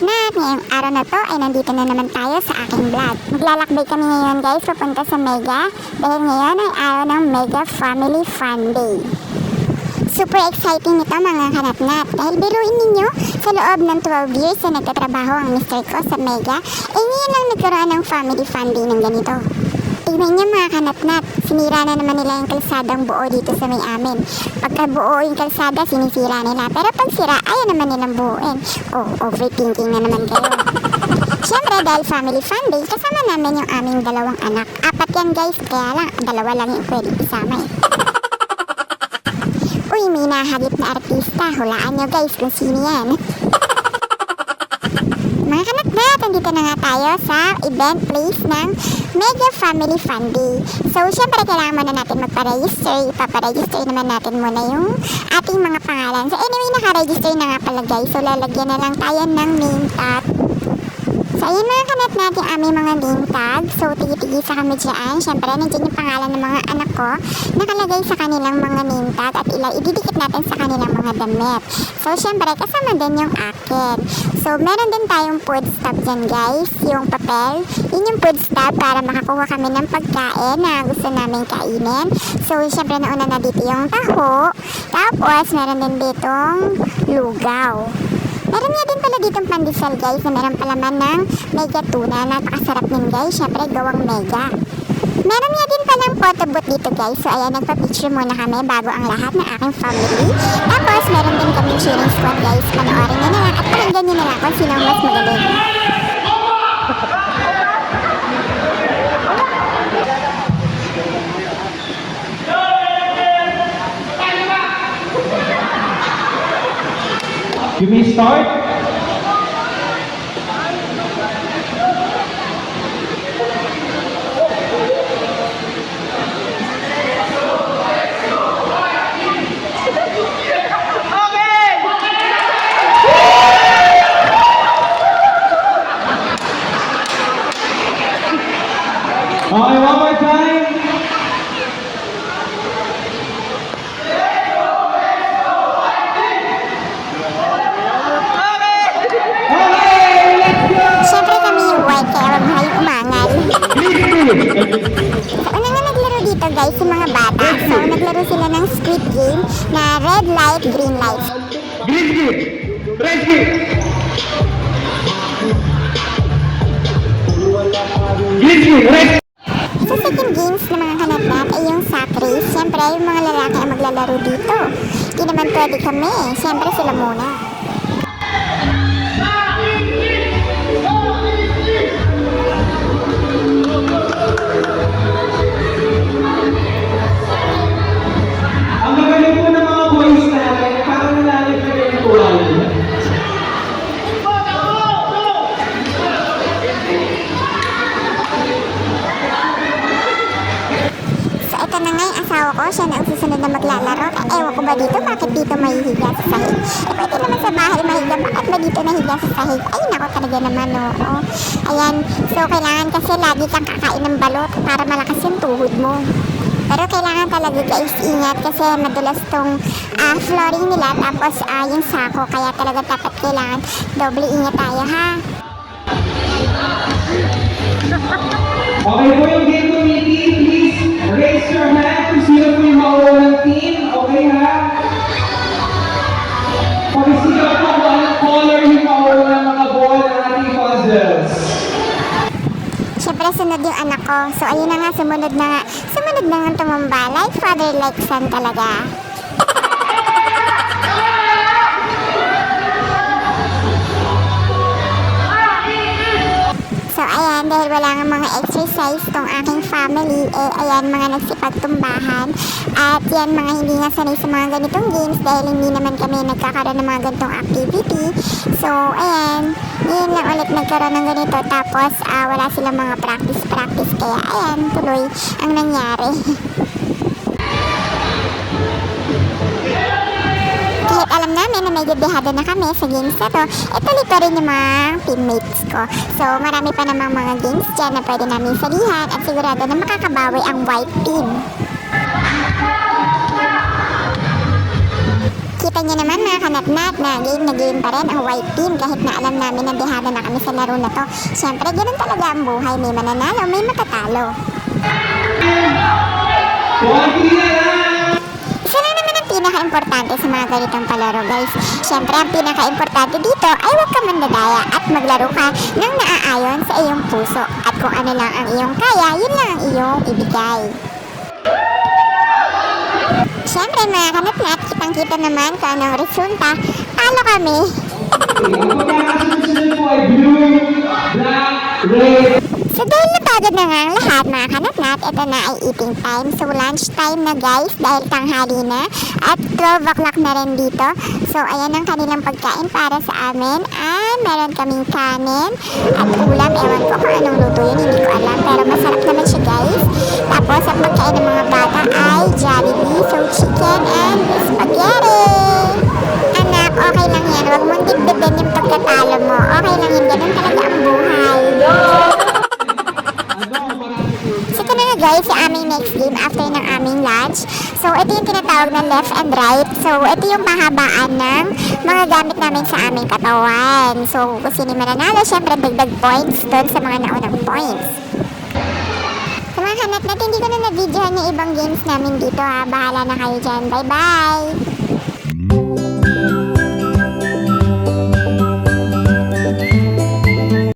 kanat-nat, ngayong araw na to ay nandito na naman tayo sa aking vlog. Maglalakbay kami ngayon guys papunta sa Mega dahil ngayon ay araw ng Mega Family Fun Day. Super exciting nito mga kanat-nat dahil biruin ninyo sa loob ng 12 years na nagtatrabaho ang mister ko sa Mega ay ngayon lang nagkaroon ng Family Fun Day ng ganito. Tingnan niyo mga kanat-nat, sinira na naman nila yung kalsadang buo dito sa may amin. Pagka buo yung kalsada, sinisira nila. Pero pag sira, ayaw naman nilang buuin. Oh, overthinking na naman kayo. Siyempre, dahil family fun day, kasama namin yung aming dalawang anak. 4 yan guys, kaya lang, 2 lang yung pwede isama eh. Uy, may nahagip na artista. Hulaan nyo guys kung sino yan. Mga kanat-nat, nandito na nga tayo sa event place ng Mega Family Fun Day. So, syempre, kailangan muna natin magpa-register. Ipaparegister naman natin muna yung ating mga pangalan. So, anyway, naka-register na nga pala guys. So, lalagyan na lang tayo ng name tag. So, ayun mga kanat-nat, yung aming mga name tag. So, tigi-tigisa kami dyan. Syempre, nandiyan yung pangalan ng mga anak ko. Nakalagay sa kanilang mga name tag at ididikit natin sa kanilang mga damit. So, syempre, kasama din yung akin. So, meron din tayong food stop dyan guys. Yung papel. Yun yung food stop para makakuha kami ng pagkain na gusto namin kainin. So, syempre, nauna na dito yung taho. Tapos, meron din ditong lugaw. Meron nga din pala ditong pandesal guys na meron palaman ng mega tuna. Napakasarap din guys. Syempre, gawang mega. Meron nga din palang photo booth dito guys. So ayan, nagpa-picture muna kami bago ang lahat ng aking family. Tapos meron din kaming cheering squad guys. Panoorin nyo na lang at pakinggan nyo na lang kung sino ang mas magaling. You may start. Okay, one more time. Siyempre kami yung white kaya wag mo kayong umangal. So una nga naglaro dito guys yung mga bata. So naglaro sila ng squid game na red light, green light. Green skip. Red skip. Green skip. Red. Sa second games na mga kanat-nat ay yung sack race. Siyempre yung mga lalaki ang maglalaro dito. Hindi naman pwede kami. Siyempre sila muna. Ang magaling po ng mga boys natin, parang nalalim na yung tuwal. So ito na nga yung asawa ko. Siya na ang susunod na maglalaro. Ewan ko ba dito? Bakit dito mahihiga sa sahig? Pwede naman sa bahay mahiga. Bakit ba dito nahiga sa sahig? Ay nako talaga naman oo. Ayan. So kailangan kasi lagi kang kakain ng balot para malakas yung tuhod mo. Pero kailangan talaga guys ingat kasi madulas tong flooring nila tapos yung sako. Kaya talaga dapat kailangan doble ingat tayo ha. Okay po yung game committee, please raise your hand kung sino po yung mauunang team. Okay ha? Pag-isigaw po kung anong color yung mauunang mga ball ng ating puzzles. Siyempre sunod yung anak ko. So ayun na nga, sumunod na nga tumumba. Like father, like son talaga. So ayan, dahil wala nga mga exercise tong aking family, ayan mga nagsipagtumbahan. At yan mga hindi nga sanay sa mga ganitong games dahil hindi naman kami nagkakaroon ng mga ganitong activity. So ayan, yun lang ulit nagkaroon ng ganito. Tapos wala silang mga practice. Kaya ayan, tuloy ang nangyari. Kahit alam namin na may dehado na kami sa games na to, tuloy pa rin yung mga teammates ko. So marami pa namang mga games dyan na pwede namin salihan at sigurado na makakabawi ang white team. Kita niyo naman mga kanat-nat na game pa rin ang white team kahit na alam namin na dehada na kami sa laro na to. Siyempre, ganun talaga ang buhay. May mananalo, may matatalo. Konti na lang! Isa lang naman ang pinaka-importante sa mga ganitong palaro, guys. Siyempre, ang pinaka-importante dito ay huwag ka mandadaya at maglaro ka ng naaayon sa iyong puso. At kung ano lang ang iyong kaya, yun lang ang iyong ibigay. Siyempre, mga kanat-nat, kitang-kita naman kung anong resulta. Talo kami. Ang pagkakasunod po ay blue, black, red. So dahil napagod na nga ang lahat mga kanat-nat, ito na ay eating time. So lunch time na guys dahil tanghali na at 12 o'clock na rin dito. So ayan ang kanilang pagkain para sa amin. Meron kaming kanin at ulam. Ewan ko kung anong luto yun, hindi ko alam. Pero masarap naman siya guys. Tapos ang pagkain ng mga bata ay Jollibee, so chicken and spaghetti. Anak, okay lang yan. Huwag mong dibdibin yung pagkatalo mo. Okay lang yun. Ganun talaga ang buhay. So ito na nga guys, yung aming next game after ng aming lunch. So ito yung tinatawag na left and right. So ito yung mahabaan ng mga gamit namin sa aming katawan. So kung sino mananalo, syempre dagdag points doon sa mga naunang points. Sa mga kanat-nat, hindi ko na na-videohan yung ibang games namin dito ha. Bahala na kayo dyan. Bye-bye!